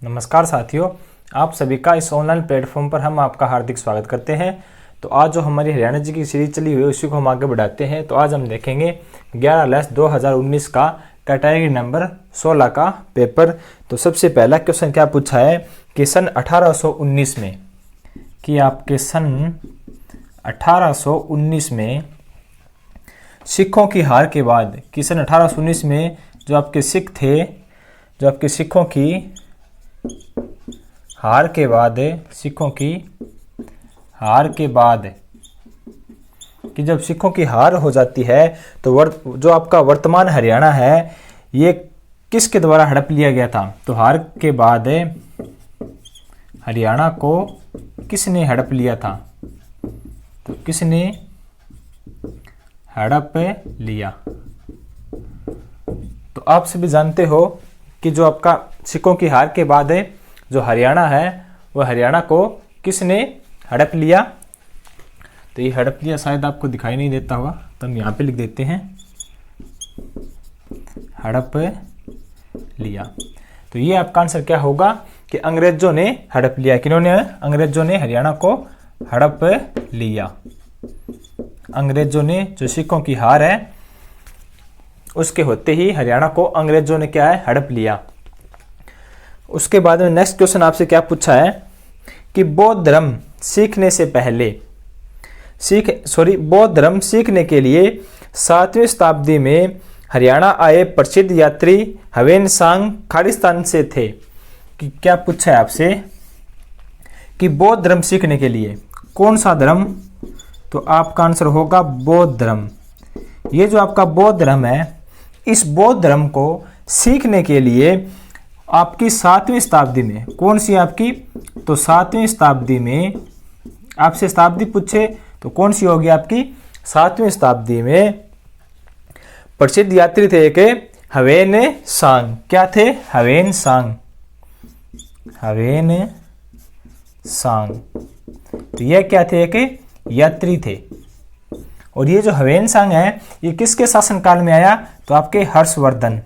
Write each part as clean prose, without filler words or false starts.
नमस्कार साथियों, आप सभी का इस ऑनलाइन प्लेटफॉर्म पर हम आपका हार्दिक स्वागत करते हैं। तो आज जो हमारी हरियाणा जी की सीरीज चली हुई है उसी को हम आगे बढ़ाते हैं। तो आज हम देखेंगे 11/2019 का कैटेगरी नंबर 16 का पेपर। तो सबसे पहला क्वेश्चन क्या पूछा है कि सन 1819 में कि आपके सन 1819 में सिखों की हार के बाद कि सन 1819 में जो आपके सिख थे, जो आपके सिखों की हार के बाद कि जब सिखों की हार हो जाती है तो जो आपका वर्तमान हरियाणा है ये किसके द्वारा हड़प लिया गया था। तो हार के बाद हरियाणा को किसने हड़प लिया था? तो किसने हड़प लिया? तो आप सभी जानते हो कि जो आपका सिखों की हार के बाद जो हरियाणा है वह हरियाणा को किसने हड़प लिया। तो ये हड़प लिया शायद आपको दिखाई नहीं देता होगा, तो हम यहाँ पे लिख देते हैं हड़प लिया। तो ये आपका आंसर क्या होगा कि अंग्रेजों ने हड़प लिया। किन्होंने? अंग्रेजों ने हरियाणा को हड़प लिया। अंग्रेजों ने जो सिखों की हार है उसके होते ही हरियाणा को अंग्रेजों ने क्या है, हड़प लिया। उसके बाद में नेक्स्ट क्वेश्चन आपसे क्या पूछा है कि बौद्ध धर्म सीखने से पहले बौद्ध धर्म सीखने के लिए 7वीं शताब्दी में हरियाणा आए प्रसिद्ध यात्री ह्वेन-सांग खालिस्तान से थे। कि क्या पूछा है आपसे कि बौद्ध धर्म सीखने के लिए कौन सा धर्म? तो आपका आंसर होगा बौद्ध धर्म। ये जो आपका बौद्ध धर्म है, इस बौद्ध धर्म को सीखने के लिए आपकी 7वीं शताब्दी में, कौन सी आपकी? तो 7वीं शताब्दी में आपसे शताब्दी पूछे तो कौन सी होगी आपकी? 7वीं शताब्दी में प्रसिद्ध यात्री थे एक ह्वेन-सांग। क्या थे? ह्वेन-सांग। ह्वेन-सांग। तो यह क्या थे? एक यात्री थे। और ये जो ह्वेन-सांग है ये किसके शासनकाल में आया? तो आपके हर्षवर्धन।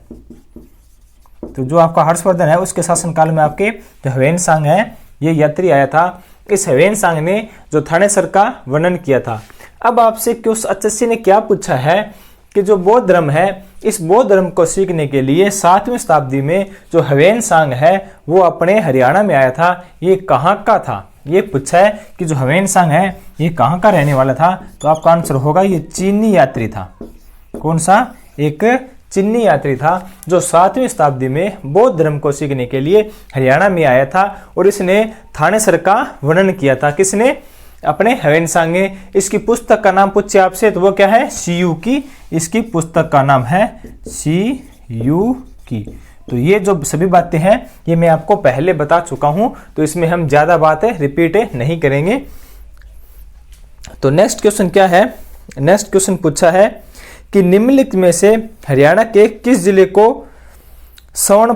तो जो आपका हर्षवर्धन है उसके शासनकाल में आपके जो ह्वेन-सांग है ये यात्री आया था। इस ह्वेन-सांग ने जो थानेसर का वर्णन किया था। अब आपसे एसएससी ने क्या पूछा है कि जो बौद्ध धर्म है इस बौद्ध धर्म को सीखने के लिए 7वीं शताब्दी में जो ह्वेन-सांग है वो अपने हरियाणा में आया था, ये कहाँ का था? ये पूछा है कि जो ह्वेन-सांग है ये कहाँ का रहने वाला था। तो आपका आंसर होगा ये चीनी यात्री था। कौन सा? एक चीनी यात्री था जो 7वीं शताब्दी में बौद्ध धर्म को सीखने के लिए हरियाणा में आया था और इसने थानेसर का वर्णन किया था। किसने? अपने ह्वेन-सांग ने। इसकी पुस्तक का नाम पूछे आपसे तो वो क्या है? सीयू की। इसकी पुस्तक का नाम है सीयू की। तो ये जो सभी बातें हैं ये मैं आपको पहले बता चुका हूं, तो इसमें हम ज्यादा बातें रिपीट नहीं करेंगे। तो नेक्स्ट क्वेश्चन क्या है? नेक्स्ट क्वेश्चन पूछा है कि निम्नलिखित में से हरियाणा के किस जिले को स्वर्ण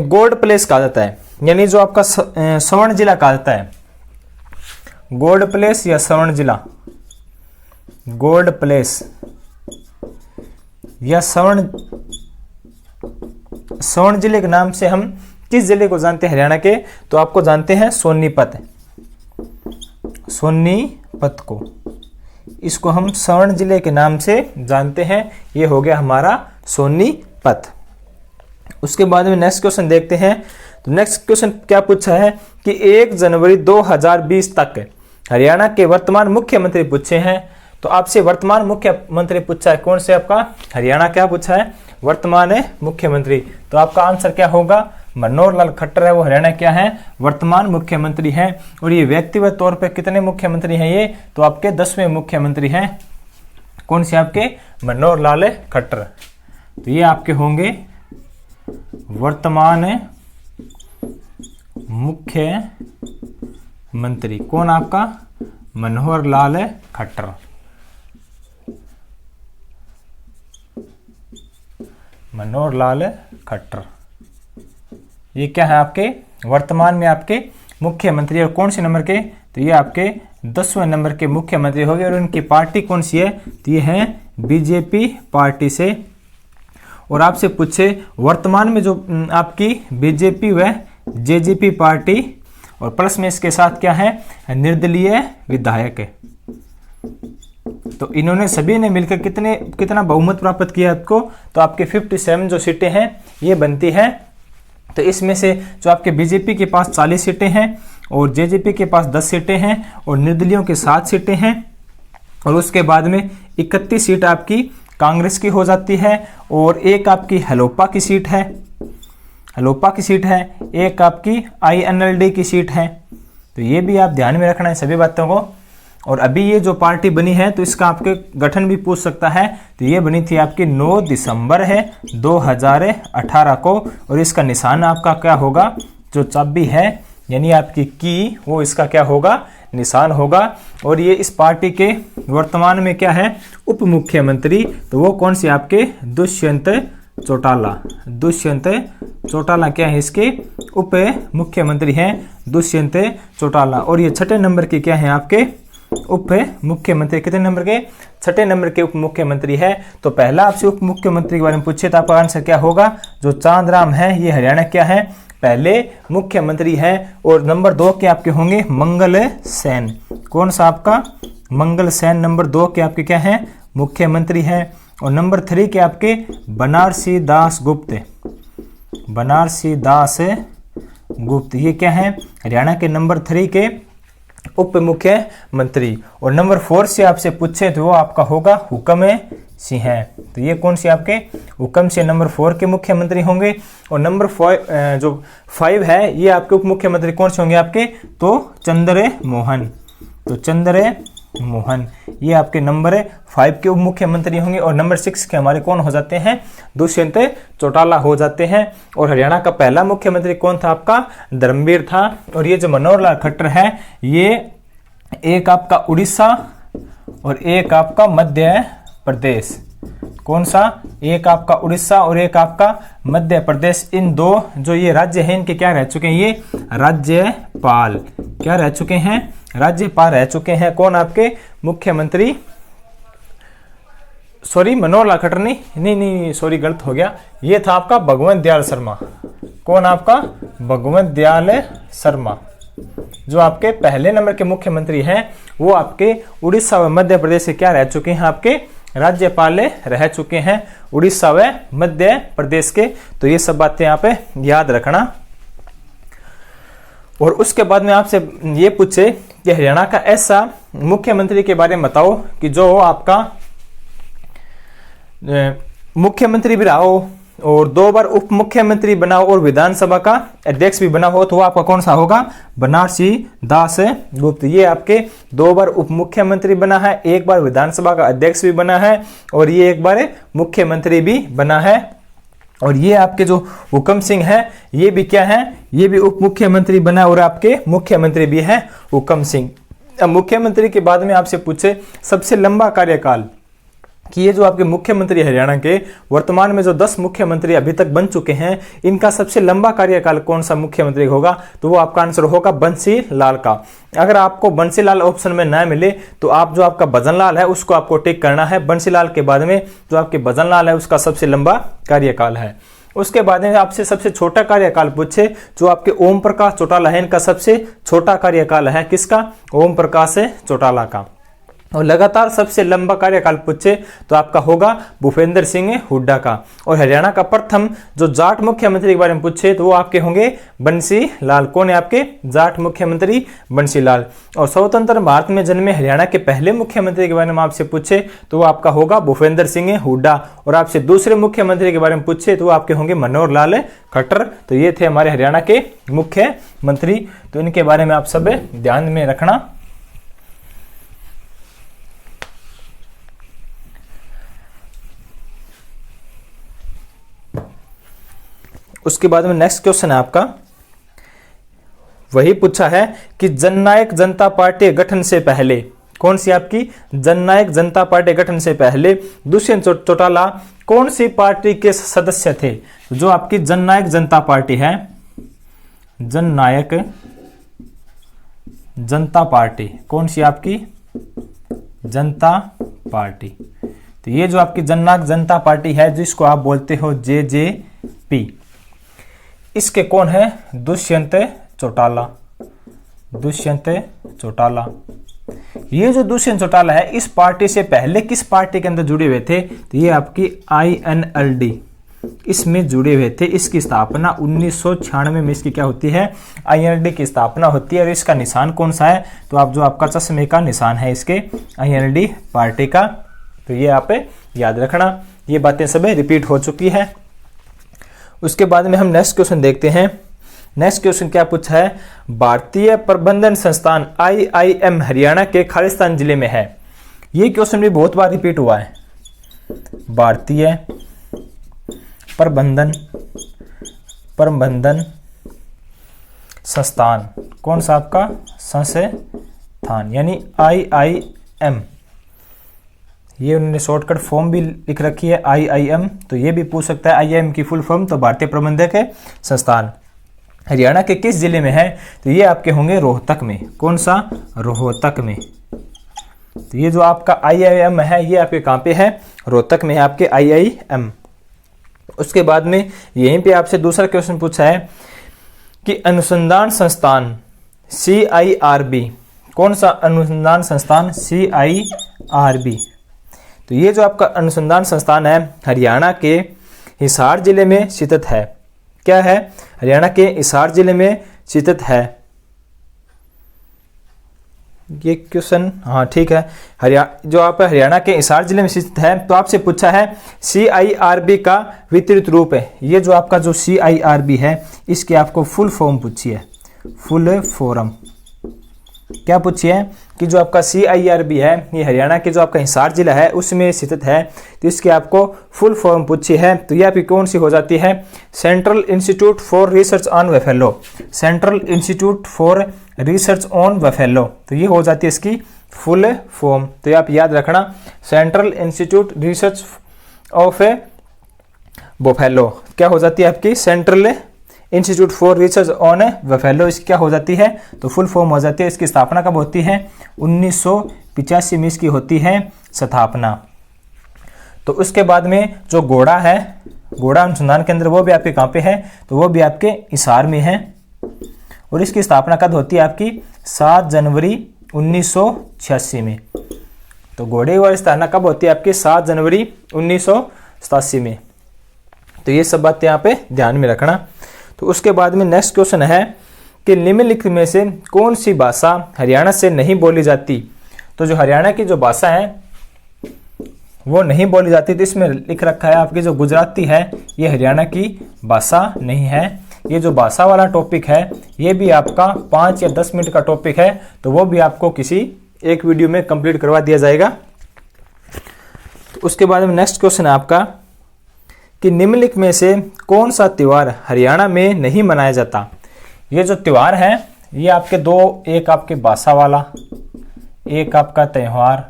गोल्ड प्लेस कहा जाता है? यानी जो आपका स्वर्ण जिला कहा जाता है, गोल्ड प्लेस या स्वर्ण जिला? गोल्ड प्लेस या स्वर्ण जिले के नाम से हम किस जिले को जानते हैं हरियाणा के? तो आपको जानते हैं सोनीपत। सोनीपत को, इसको हम स्वर्ण जिले के नाम से जानते हैं। ये हो गया हमारा सोनीपत। उसके बाद में नेक्स्ट क्वेश्चन देखते हैं। तो नेक्स्ट क्वेश्चन क्या पूछा है कि 1 जनवरी 2020 तक हरियाणा के वर्तमान मुख्यमंत्री पूछे हैं। तो आपसे वर्तमान मुख्यमंत्री पूछा है कौन से? आपका हरियाणा क्या पूछा है? वर्तमान मुख्यमंत्री। तो आपका आंसर क्या होगा? मनोहर लाल खट्टर है वो हरियाणा क्या है? वर्तमान मुख्यमंत्री हैं। और ये व्यक्तिगत तौर पे कितने मुख्यमंत्री हैं ये? तो आपके 10वें मुख्यमंत्री हैं। कौन से? आपके मनोहर लाल खट्टर। तो ये आपके होंगे वर्तमान मुख्यमंत्री। कौन? आपका मनोहर लाल खट्टर। मनोहर लाल खट्टर ये क्या है? आपके वर्तमान में आपके मुख्यमंत्री। और कौन से नंबर के? तो ये आपके 10वें नंबर के मुख्यमंत्री हो गए। और उनकी पार्टी कौन सी है? तो ये है बीजेपी पार्टी से। और आपसे पूछे वर्तमान में जो आपकी बीजेपी व जेजेपी पार्टी, और प्लस में इसके साथ क्या है, निर्दलीय विधायक। तो इन्होंने सभी ने मिलकर कितना बहुमत प्राप्त किया आपको, तो आपके 57 जो सीटें हैं ये बनती है। तो इसमें से जो आपके बीजेपी के पास 40 सीटें हैं और जेजेपी के पास 10 सीटें हैं और निर्दलीयों के 7 सीटें हैं, और उसके बाद में 31 सीट आपकी कांग्रेस की हो जाती है, और एक आपकी हलोपा की सीट है, एक आपकी INLD की सीट है। तो ये भी आप ध्यान में रखना है सभी बातों को। और अभी ये जो पार्टी बनी है तो इसका आपके गठन भी पूछ सकता है। तो ये बनी थी आपकी 9 दिसंबर है 2018 को, और इसका निशान आपका क्या होगा, जो चाबी है यानी आपकी की, वो इसका क्या होगा, निशान होगा। और ये इस पार्टी के वर्तमान में क्या है, उप मुख्यमंत्री, तो वो कौन सी आपके दुष्यंत चौटाला क्या है, इसके उप मुख्यमंत्री हैं दुष्यंत चौटाला। और ये 6 नंबर के क्या है आपके उप मुख्यमंत्री, कितने नंबर के, 6 नंबर के उप मुख्यमंत्री है। तो पहला आपसे उप मुख्यमंत्री के बारे में पूछे तो आपका आंसर क्या होगा, जो चांदराम है, ये हरियाणा क्या है, पहले मुख्यमंत्री है। और नंबर 2 के आपके होंगे मंगल सेन, कौन सा आपका, मंगल सेन नंबर 2 के आपके क्या है, मुख्यमंत्री है। और नंबर 3 के आपके बनारसी दास गुप्त, ये क्या है, हरियाणा के नंबर 3 के उप मुख्यमंत्री। और नंबर 4 से आपसे पूछे तो वो आपका होगा हुक्म सिंह है। तो ये कौन सी आपके, हुक्म सिंह नंबर 4 के मुख्यमंत्री होंगे। और नंबर 5 है, ये आपके उप मुख्यमंत्री कौन से होंगे आपके, तो चंद्रमोहन ये आपके नंबर 5 के उप मुख्यमंत्री होंगे। और नंबर 6 के हमारे कौन हो जाते हैं, दुष्यंत चौटाला हो जाते हैं। और हरियाणा का पहला मुख्यमंत्री कौन था आपका, धर्मवीर था। और ये जो मनोहर लाल खट्टर है, ये एक आपका उड़ीसा और एक आपका मध्य प्रदेश, कौन सा, एक आपका उड़ीसा और एक आपका मध्य प्रदेश, इन 2 जो ये राज्य हैं इनके क्या रह चुके हैं, ये राज्यपाल क्या रह चुके हैं, राज्यपाल रह चुके हैं। कौन आपके मुख्यमंत्री, सॉरी मनोहर लाल खट्टर नहीं सॉरी गलत हो गया, ये था आपका भगवंत दयाल शर्मा। कौन आपका, भगवंत दयाल शर्मा, जो आपके पहले नंबर के मुख्यमंत्री हैं, वो आपके उड़ीसा व मध्य प्रदेश से क्या रह चुके हैं, आपके राज्यपाल रह चुके हैं, उड़ीसा व मध्य प्रदेश के। तो ये सब बातें आप याद रखना। और उसके बाद में आपसे ये पूछे कि हरियाणा का ऐसा मुख्यमंत्री के बारे में बताओ कि जो आपका मुख्यमंत्री भी रहा हो और 2 बार उप मुख्यमंत्री बना हो और विधानसभा का अध्यक्ष भी बना हो, तो वो आपका कौन सा होगा, बनारसी दास गुप्त। ये आपके 2 बार उप मुख्यमंत्री बना है, 1 बार विधानसभा का अध्यक्ष भी बना है और ये 1 बार मुख्यमंत्री भी बना है। और ये आपके जो हुक्म सिंह है, ये भी क्या है, ये भी उप मुख्यमंत्री बना और आपके मुख्यमंत्री भी है हुक्म सिंह। अब मुख्यमंत्री के बाद में आपसे पूछे सबसे लंबा कार्यकाल, कि ये जो आपके मुख्यमंत्री हरियाणा के वर्तमान में जो 10 मुख्यमंत्री अभी तक बन चुके हैं, इनका सबसे लंबा कार्यकाल कौन सा मुख्यमंत्री होगा, तो वो आपका आंसर होगा बंसी लाल का। अगर आपको बंसी लाल ऑप्शन में ना मिले तो आप जो आपका भजन लाल है उसको आपको टिक करना है। बंसी लाल के बाद में जो आपके भजन लाल है उसका सबसे लंबा कार्यकाल है। उसके बाद में आपसे सबसे छोटा कार्यकाल पूछे, जो आपके ओम प्रकाश चौटाला है, इनका सबसे छोटा कार्यकाल है किसका, ओम प्रकाश चौटाला का। और लगातार सबसे लंबा कार्यकाल पूछे तो आपका होगा भूपेंद्र सिंह हुड्डा का। और हरियाणा का प्रथम जो जाट मुख्यमंत्री के बारे में पूछे तो वो आपके होंगे बंसी लाल। कौन है आपके जाट मुख्यमंत्री, बंसी लाल। और स्वतंत्र भारत में जन्मे हरियाणा के पहले मुख्यमंत्री के बारे में आपसे पूछे तो वो आपका होगा भूपेंद्र सिंह हुड्डा। और आपसे दूसरे मुख्यमंत्री के बारे में पूछे तो वो आपके होंगे मनोहर लाल खट्टर। तो ये थे हमारे हरियाणा के मुख्यमंत्री। तो इनके बारे में आप सब ध्यान में रखना। उसके बाद में नेक्स्ट क्वेश्चन है आपका, वही पूछा है कि जननायक जनता पार्टी गठन से पहले, कौन सी आपकी जननायक जनता पार्टी गठन से पहले दुष्यंत चौटाला कौन सी पार्टी के सदस्य थे। जो आपकी जननायक जनता पार्टी है, जननायक जनता पार्टी कौन सी आपकी जनता पार्टी। तो ये जो आपकी जननायक जनता पार्टी है जिसको आप बोलते हो JJP, इसके कौन है? दुष्यंत चौटाला। दुष्यंत चौटाला। ये जो दुष्यंत चौटाला है, इस पार्टी से पहले किस पार्टी के अंदर जुड़े हुए थे? तो ये आपकी INLD, इसमें जुड़े हुए थे। इसकी स्थापना 1996 में इसकी क्या होती है? INLD की स्थापना होती है। और इसका निशान कौन सा है? तो आप जो आपका चश्मे का निशान है इसके INLD पार्टी का, तो ये आप याद रखना। ये बातें सब रिपीट हो चुकी है। उसके बाद में हम नेक्स्ट क्वेश्चन देखते हैं। नेक्स्ट क्वेश्चन क्या पूछा है? भारतीय प्रबंधन संस्थान IIM हरियाणा के खालिस्तान जिले में है। ये क्वेश्चन भी बहुत बार रिपीट हुआ है। भारतीय प्रबंधन संस्थान, कौन सा आपका? संस्थान, यानी IIM। ये उन्होंने शॉर्टकट फॉर्म भी लिख रखी है IIM, तो ये भी पूछ सकता है IIM की फुल फॉर्म। तो भारतीय प्रबंधक संस्थान हरियाणा के किस जिले में है? तो ये आपके होंगे रोहतक में। कौन सा? रोहतक में। तो ये जो आपका IIM है, ये आपके कहाँ पे है? रोहतक में है आपके IIM। उसके बाद में यहीं पे आपसे दूसरा क्वेश्चन पूछा है कि अनुसंधान संस्थान CIRB, कौन सा अनुसंधान संस्थान? CIRB। तो ये जो आपका अनुसंधान संस्थान है हरियाणा के हिसार जिले में स्थित है। क्या है? हरियाणा के हिसार जिले में स्थित है। ये क्वेश्चन, हाँ ठीक है, जो आप हरियाणा के हिसार जिले में स्थित है। तो आपसे पूछा है CIRB का वितरित रूप है। ये जो आपका जो CIRB है, इसकी आपको फुल फॉर्म पूछी है। फुल फॉर्म क्या पूछी है? कि जो आपका CIRB है, ये हरियाणा के जो आपका हिसार जिला है उसमें स्थित है। तो इसकी आपको फुल फॉर्म पूछी है। तो ये आपकी कौन सी हो जाती है? Central institute for research on buffalo. Central institute for research on buffalo, तो ये हो जाती है इसकी फुल फॉर्म। तो ये आप याद रखना, central institute research of buffalo क्या हो जाती है आपकी? Central institute for research on buffalo, इसकी क्या हो जाती है? तो फुल फॉर्म हो जाती है। इसकी स्थापना कब होती है? 1985 में इसकी होती है स्थापना। तो उसके बाद में जो घोड़ा है, घोड़ा अनुसंधान केंद्र, वो भी आपके कहाँ पे है? तो वो भी आपके हिसार में है। और इसकी स्थापना कब होती है आपकी? 7 जनवरी 1986 में। तो घोड़े वाली स्थापना कब होती है आपकी? 7 जनवरी 1987 में। तो ये सब बातें यहाँ पे ध्यान में रखना। तो उसके बाद में नेक्स्ट क्वेश्चन है कि निम्नलिखित में से कौन सी भाषा हरियाणा से नहीं बोली जाती? तो जो हरियाणा की जो भाषा है वो नहीं बोली जाती। तो इसमें लिख रखा है आपकी जो गुजराती है, ये हरियाणा की भाषा नहीं है। ये जो भाषा वाला टॉपिक है, ये भी आपका 5 या 10 मिनट का टॉपिक है। तो वो भी आपको किसी एक वीडियो में कंप्लीट करवा दिया जाएगा। तो उसके बाद में नेक्स्ट क्वेश्चन है आपका कि निम्नलिखित में से कौन सा त्योहार हरियाणा में नहीं मनाया जाता? ये जो त्योहार है, ये आपके दो, एक आपके भाषा वाला, एक आपका त्योहार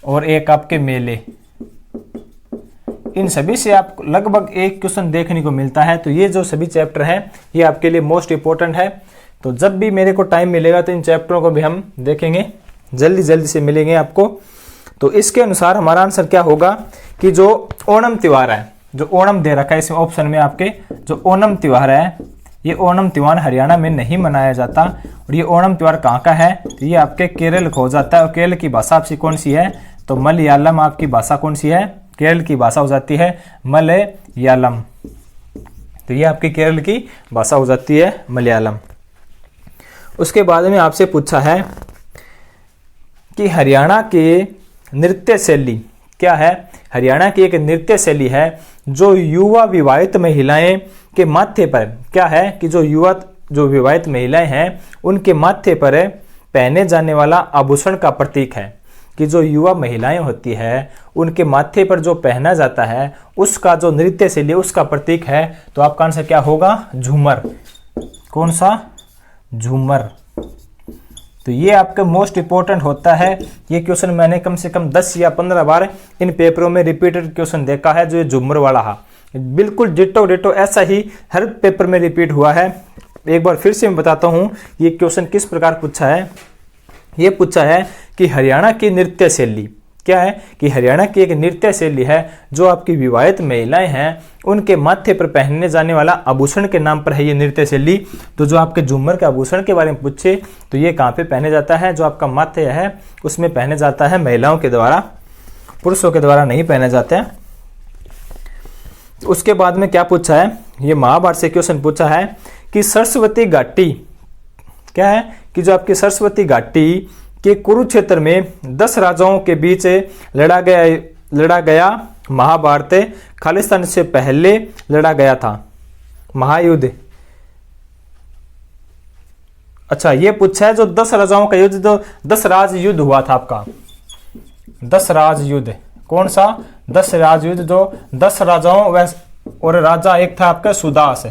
और एक आपके मेले। इन सभी से आप लगभग एक क्वेश्चन देखने को मिलता है। तो ये जो सभी चैप्टर हैं, ये आपके लिए मोस्ट इंपॉर्टेंट है। तो जब भी मेरे को टाइम मिलेगा तो इन चैप्टरों को भी हम देखेंगे, जल्दी जल्दी से मिलेंगे आपको। तो इसके अनुसार हमारा आंसर क्या होगा कि जो ओणम त्योहार है, जो ओणम दे रखा है इसमें ऑप्शन में आपके, जो ओणम त्योहार है, ये ओणम त्योहार हरियाणा में नहीं मनाया जाता। और ये ओणम त्योहार कहाँ का है? तो ये आपके केरल को हो जाता है। और केरल की भाषा आपसी कौन सी है? तो मलयालम आपकी भाषा कौन सी है? केरल की भाषा हो जाती है मलयालम। तो ये आपकी केरल की भाषा हो जाती है मलयालम। उसके बाद में आपसे पूछा है कि हरियाणा के नृत्य शैली क्या है? हरियाणा की एक नृत्य शैली है जो युवा विवाहित महिलाएं के माथे पर क्या है कि जो विवाहित महिलाएं हैं उनके माथे पर पहने जाने वाला आभूषण का प्रतीक है। कि जो युवा महिलाएं होती है उनके माथे पर जो पहना जाता है उसका जो नृत्य शैली उसका प्रतीक है। तो आपका आंसर क्या होगा? झूमर। कौन सा? झूमर। तो ये आपका मोस्ट इंपॉर्टेंट होता है। ये क्वेश्चन मैंने कम से कम 10 या 15 बार इन पेपरों में रिपीटेड क्वेश्चन देखा है। जो ये झूमर वाला है बिल्कुल डिटो ऐसा ही हर पेपर में रिपीट हुआ है। एक बार फिर से मैं बताता हूँ ये क्वेश्चन किस प्रकार पूछा है। ये पूछा है कि हरियाणा की नृत्य शैली क्या है कि हरियाणा की एक नृत्य शैली है जो आपकी विवाहित महिलाएं हैं उनके माथे पर पहनने जाने वाला आभूषण के नाम पर है ये नृत्य शैली। तो जो आपके झूमर के आभूषण के बारे में पूछे तो ये कहाँ पे पहने जाता है, जो आपका माथे है उसमें पहने जाता है महिलाओं के द्वारा, पुरुषों के द्वारा नहीं पहने जाते हैं। उसके बाद में क्या पूछा है, ये महाभारत से क्वेश्चन पूछा है कि सरस्वती घाटी क्या है कि जो आपकी सरस्वती घाटी के कुरुक्षेत्र में 10 राजाओं के बीच लड़ा गया महाभारत खालिस्तान से पहले लड़ा गया था महायुद्ध। अच्छा, ये पूछा है जो 10 राजाओं का युद्ध, जो 10 राज युद्ध हुआ था आपका, 10 राज युद्ध कौन सा, 10 राज युद्ध जो 10 राजाओं और राजा एक था आपका सुदास,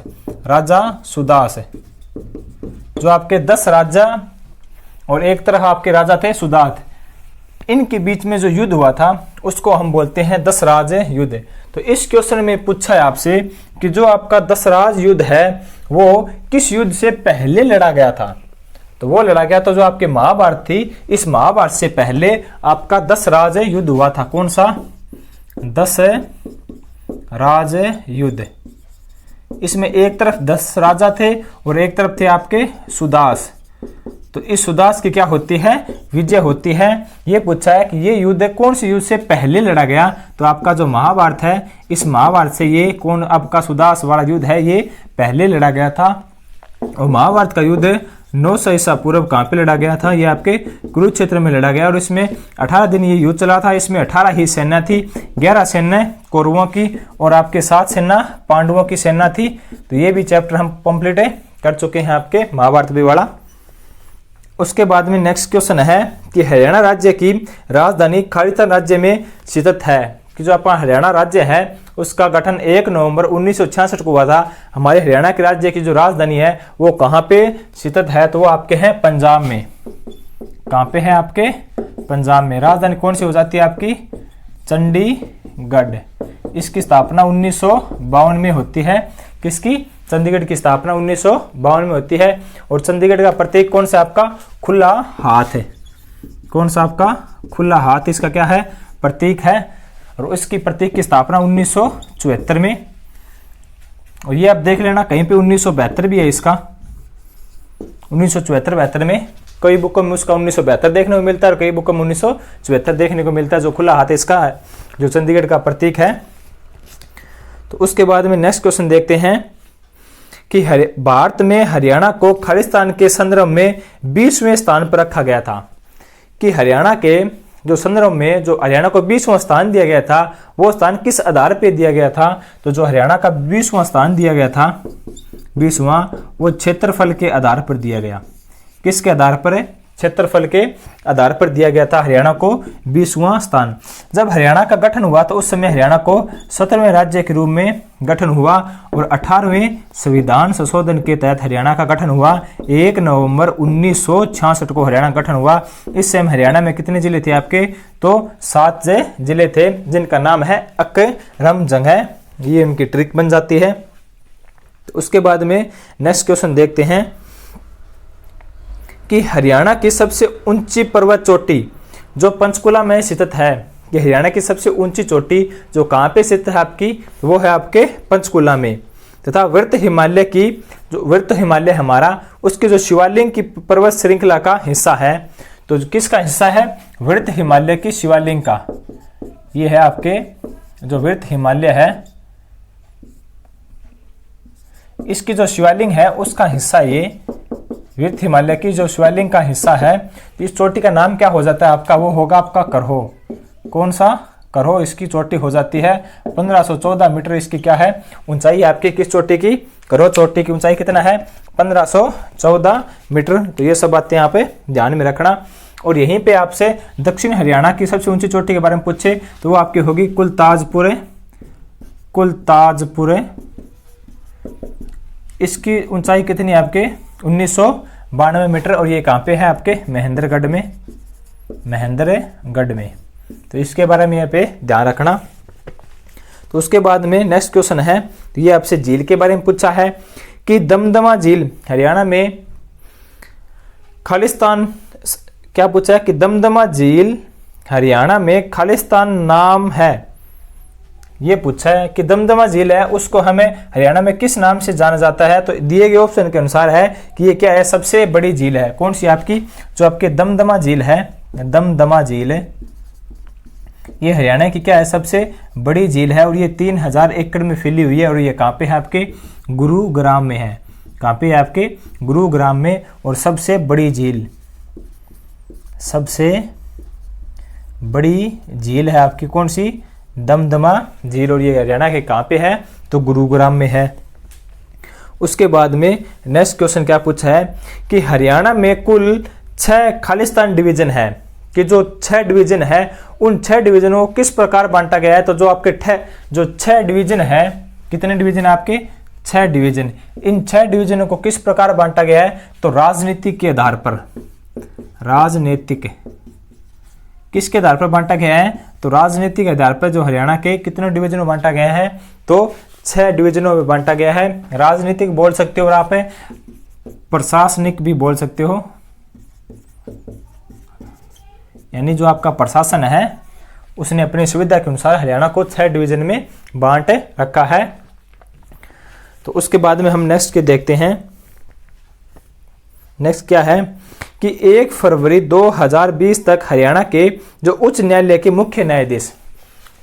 राजा सुदास, जो आपके 10 राजा और एक तरफ आपके राजा थे सुदात, इनके बीच में जो युद्ध हुआ था उसको हम बोलते हैं 10 राज युद्ध। तो इस क्वेश्चन में पूछा है आपसे कि जो आपका 10 राज युद्ध है वो किस युद्ध से पहले लड़ा गया था, तो वो लड़ा गया तो जो आपके महाभारत थी, इस महाभारत से पहले आपका 10 राज युद्ध हुआ था। कौन सा, 10 राज युद्ध। इसमें एक तरफ 10 राजा थे और एक तरफ थे आपके सुदास। तो इस सुदास की क्या होती है, विजय होती है। ये पूछा है कि ये युद्ध कौन से युद्ध से पहले लड़ा गया, तो आपका जो महाभारत है इस महाभारत से ये कौन आपका सुदास वाला युद्ध है ये पहले लड़ा गया था। और महाभारत का युद्ध 900 ईसा पूर्व कहाँ पे लड़ा गया था, ये आपके कुरुक्षेत्र में लड़ा गया और इसमें 18 दिन ये युद्ध चला था। इसमें 18 ही सेना थी, 11 सेना कौरवों की और आपके 7 सेना पांडवों की सेना थी। तो ये भी चैप्टर हम कंप्लीट कर चुके हैं आपके महाभारत भी वाला। उसके बाद में नेक्स्ट क्वेश्चन है कि हरियाणा राज्य की राजधानी खालिस्तान राज्य में स्थित है, कि जो अपना हरियाणा राज्य है उसका गठन 1 नवंबर 1966 को हुआ था। हमारे हरियाणा के राज्य की जो राजधानी है वो कहाँ पे स्थित है, तो वो आपके हैं पंजाब में। कहाँ पे है, आपके पंजाब में। राजधानी कौन सी हो जाती है आपकी, चंडीगढ़। इसकी स्थापना 1952 में होती है। किसकी, चंडीगढ़ की स्थापना 1952 में होती है। और चंडीगढ़ का प्रतीक कौन सा आपका, खुला हाथ है। कौन सा आपका, खुला हाथ इसका क्या है, प्रतीक है। और इसकी प्रतीक की स्थापना 1974 में। और ये आप देख लेना कहीं पे 1972 भी है इसका, 1974-72 में। कई बुकों में उसका 1972 देखने को मिलता है और कई बुकों में 1974 देखने को मिलता है, जो खुला हाथ इसका है, जो चंडीगढ़ का प्रतीक है। तो उसके बाद में नेक्स्ट क्वेश्चन देखते हैं कि भारत में हरियाणा को खालिस्तान के संदर्भ में 20वें स्थान पर रखा गया था। कि हरियाणा के जो संदर्भ में जो हरियाणा को 20वां स्थान दिया गया था, वो स्थान किस आधार पर दिया गया था, तो जो हरियाणा का 20वां स्थान दिया गया था, 20वां, वो क्षेत्रफल के आधार पर दिया गया। किसके आधार पर है, क्षेत्रफल के आधार पर दिया गया था हरियाणा को 20वां स्थान। जब हरियाणा का गठन हुआ तो उस समय हरियाणा को 17वें राज्य के रूप में गठन हुआ और 18वें संविधान संशोधन के तहत हरियाणा का गठन हुआ। 1 नवंबर 1966 को हरियाणा गठन हुआ। इस समय हरियाणा में कितने जिले थे आपके, तो 7 जिले थे, जिनका नाम है अकरमजंग है। ये उनकी ट्रिक बन जाती है। तो उसके बाद में नेक्स्ट क्वेश्चन देखते हैं कि हरियाणा की सबसे ऊंची पर्वत चोटी जो पंचकुला में स्थित है, कि हरियाणा की सबसे ऊंची चोटी जो कहाँ पे स्थित है आपकी, वो है आपके पंचकुला में। तथा वृत्त हिमालय की, जो वृत्त हिमालय हमारा, उसके जो शिवालिंग की पर्वत श्रृंखला का हिस्सा है, तो किसका हिस्सा है, वृत्त हिमालय की शिवालिंग का। ये है आपके जो वृत्त हिमालय है, इसकी जो शिवालिंग है उसका हिस्सा, ये वृत्त हिमालय की जो शिवालिंग का हिस्सा है। इस चोटी का नाम क्या हो जाता है आपका, वो होगा आपका करहो। कौन सा, करहो। इसकी चोटी हो जाती है 1514 मीटर। इसकी क्या है, ऊंचाई आपकी, किस चोटी की, करहो चोटी की ऊंचाई कितना है, 1514 मीटर। तो ये सब बातें यहाँ पे ध्यान में रखना। और यहीं पे आपसे दक्षिण हरियाणा की सबसे ऊंची चोटी के बारे में पूछे तो वो आपकी होगी कुलताजपुर। कुलताजपुर, इसकी ऊंचाई कितनी है आपके, 1992 मीटर। और ये कहाँ पे है आपके, महेंद्रगढ़ में, महेंद्रगढ़ में। तो इसके बारे में यहाँ पे ध्यान रखना। तो उसके बाद में नेक्स्ट क्वेश्चन है, तो ये आपसे झील के बारे में पूछा है कि दमदमा झील हरियाणा में खालिस्तान, क्या पूछा है कि दमदमा झील हरियाणा में खालिस्तान नाम है, ये पूछा है कि दमदमा झील है उसको हमें हरियाणा में किस नाम से जाना जाता है। तो दिए गए ऑप्शन के अनुसार है कि ये क्या है, सबसे बड़ी झील है। कौन सी आपकी, जो आपके दमदमा झील है, दमदमा झील ये हरियाणा की क्या है, सबसे बड़ी झील है और ये 3000 एकड़ में फैली हुई है। और ये कहाँ पे है, आपके गुरुग्राम में है। कहाँ पे है, आपके गुरुग्राम में। और सबसे बड़ी झील, सबसे बड़ी झील है आपकी कौन सी, दमदमा झील। और ये हरियाणा के कहाँ पे है, तो गुरुग्राम में है। उसके बाद में नेक्स्ट क्वेश्चन क्या पूछा है कि हरियाणा में कुल 6 खालिस्तान डिवीजन है, कि जो 6 डिवीजन है उन 6 डिवीजनों को किस प्रकार बांटा गया है। तो जो आपके 6 डिवीजन है, कितने डिवीजन है आपके, 6 डिवीजन। इन 6 डिवीजनों को किस प्रकार बांटा गया है, तो राजनीतिक के आधार पर, राजनीतिक किसके आधार पर बांटा गया है, तो राजनीतिक आधार पर जो हरियाणा के कितने डिवीजनों में बांटा गया है, तो 6 डिवीजनों में बांटा गया है। राजनीतिक बोल सकते हो और आप प्रशासनिक भी बोल सकते हो, यानी जो आपका प्रशासन है उसने अपनी सुविधा के अनुसार हरियाणा को 6 डिवीजन में बांट रखा है। तो उसके बाद में हम नेक्स्ट के देखते हैं। नेक्स्ट क्या है कि 1 फरवरी 2020 तक हरियाणा के जो उच्च न्यायालय के मुख्य न्यायाधीश,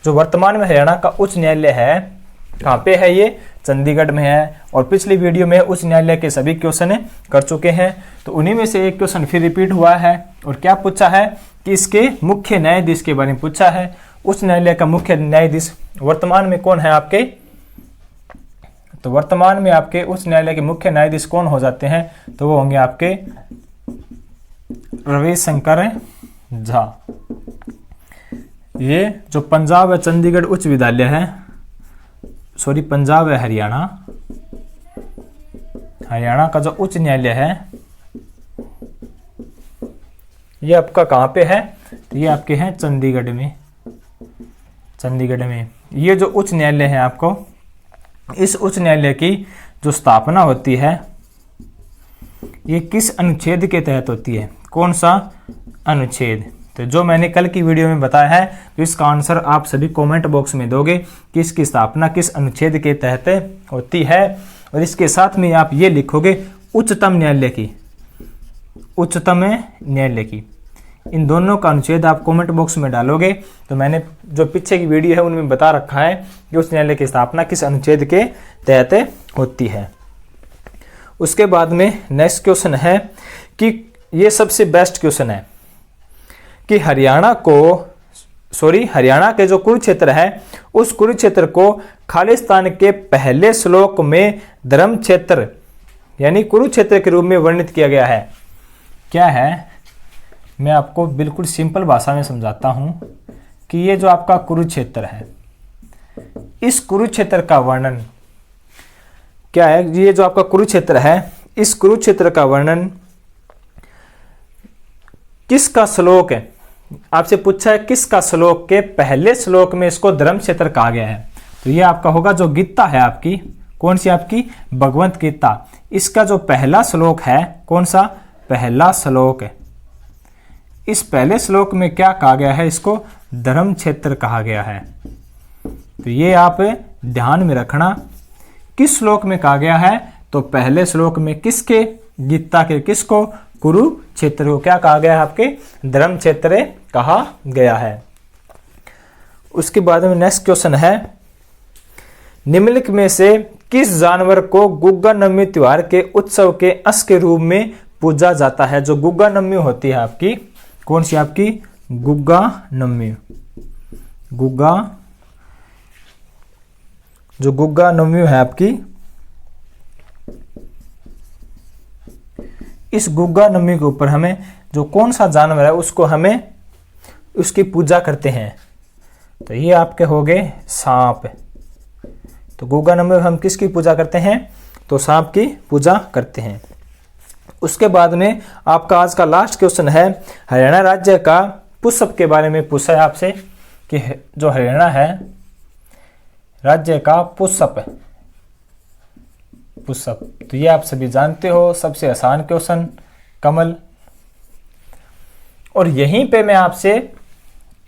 जो वर्तमान में हरियाणा का उच्च न्यायालय है, कहाँ पे है, ये चंडीगढ़ में है। और पिछली वीडियो में उच्च न्यायालय के सभी क्वेश्चन कर चुके हैं, तो उन्हीं में से एक क्वेश्चन फिर रिपीट हुआ है। और क्या पूछा है कि इसके मुख्य न्यायाधीश के बारे में पूछा है। उच्च न्यायालय का मुख्य न्यायाधीश वर्तमान में कौन है आपके, तो वर्तमान में आपके उच्च न्यायालय के मुख्य न्यायाधीश कौन हो जाते हैं, तो वो होंगे आपके रविशंकर झा। ये जो पंजाब है चंडीगढ़ उच्च विद्यालय है, सॉरी पंजाब है हरियाणा, हरियाणा का जो उच्च न्यायालय है ये आपका कहाँ पे है, तो ये आपके हैं चंडीगढ़ में, चंडीगढ़ में। ये जो उच्च न्यायालय है आपको, इस उच्च न्यायालय की जो स्थापना होती है ये किस अनुच्छेद के तहत होती है, कौन सा अनुच्छेद। तो जो मैंने कल की वीडियो में बताया है, तो इसका आंसर आप सभी कमेंट बॉक्स में दोगे कि इसकी स्थापना किस अनुच्छेद के तहत होती है। और इसके साथ में आप ये लिखोगे उच्चतम न्यायालय की, उच्चतम न्यायालय की। इन दोनों का अनुच्छेद आप कमेंट बॉक्स में डालोगे तो मैंने जो पीछे की वीडियो है उनमें बता रखा है कि उस न्यायालय की स्थापना किस अनुच्छेद के तहत होती है। उसके बाद में नेक्स्ट क्वेश्चन है कि ये सबसे बेस्ट क्वेश्चन है कि हरियाणा के जो कुरुक्षेत्र है उस कुरुक्षेत्र को खालिस्तान के पहले श्लोक में धर्म क्षेत्र यानी कुरुक्षेत्र के रूप में वर्णित किया गया है। क्या है, मैं आपको बिल्कुल सिंपल भाषा में समझाता हूं कि ये जो आपका कुरुक्षेत्र है, इस कुरुक्षेत्र का वर्णन क्या है। ये जो आपका कुरुक्षेत्र है, इस कुरुक्षेत्र का वर्णन किसका श्लोक है, आपसे पूछा है किसका श्लोक के पहले श्लोक में इसको धर्म क्षेत्र कहा गया है। तो ये आपका होगा जो गीता है आपकी, कौन सी आपकी, भगवत गीता। इसका जो पहला श्लोक है, कौन सा, पहला श्लोक है। इस पहले श्लोक में क्या कहा गया है, इसको धर्म क्षेत्र कहा गया है। तो ये आप ध्यान में रखना, किस श्लोक में कहा गया है, तो पहले श्लोक में किसके, गीता के, किसको, कुरुक्षेत्र को क्या कहा गया है, आपके धर्म क्षेत्र कहा गया है। उसके बाद में नेक्स्ट क्वेश्चन है, निम्नलिखित में से किस जानवर को गुग्गा नवमी त्योहार के उत्सव के अंश के रूप में पूजा जाता है। जो गुग्गा नवमी होती है आपकी, कौन सी आपकी, गुग्गा नवमी। गुग्गा, जो गुग्गा नवमी है आपकी, इस गुग्गा नवमी के ऊपर हमें जो कौन सा जानवर है उसको हमें उसकी पूजा करते हैं। तो ये आपके हो गए सांप। तो गुग्गा नवमी हम किसकी पूजा करते हैं, तो सांप की पूजा करते हैं। उसके बाद में आपका आज का लास्ट क्वेश्चन है, हरियाणा राज्य का पुष्प के बारे में पूछा है आपसे कि जो हरियाणा है राज्य का पुष्प, तो ये आप सभी जानते हो, सबसे आसान क्वेश्चन, कमल। और यहीं पे मैं आपसे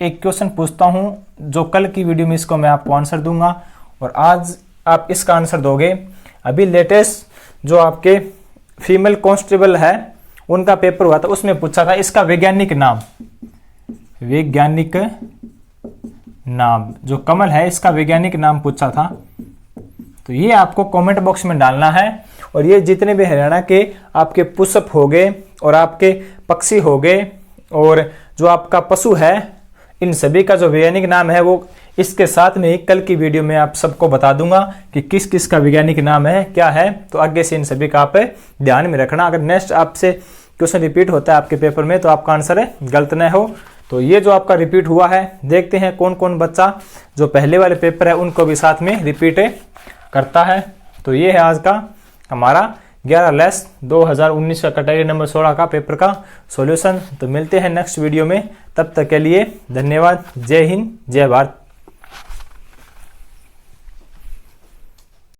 एक क्वेश्चन पूछता हूं, जो कल की वीडियो में इसको मैं आपको आंसर दूंगा और आज आप इसका आंसर दोगे। अभी लेटेस्ट जो आपके फीमेल कांस्टेबल है उनका पेपर हुआ था, उसमें पूछा था इसका वैज्ञानिक नाम, वैज्ञानिक नाम जो कमल है इसका वैज्ञानिक नाम पूछा था। तो ये आपको कमेंट बॉक्स में डालना है और ये जितने भी हरियाणा के आपके पुष्प हो गए और आपके पक्षी हो गए और जो आपका पशु है, इन सभी का जो वैज्ञानिक नाम है वो इसके साथ में ही कल की वीडियो में आप सबको बता दूंगा कि किस किस का वैज्ञानिक नाम है, क्या है। तो आगे से इन सभी का आप ध्यान में रखना। अगर नेक्स्ट आपसे क्वेश्चन रिपीट होता है आपके पेपर में तो आपका आंसर गलत न हो। तो ये जो आपका रिपीट हुआ है, देखते हैं कौन कौन बच्चा जो पहले वाले पेपर है उनको भी साथ में रिपीट करता है। तो ये है आज का हमारा 11 2019 का कैटेगरी नंबर 16 का पेपर का सॉल्यूशन। तो मिलते हैं नेक्स्ट वीडियो में, तब तक के लिए धन्यवाद। जय हिंद, जय भारत।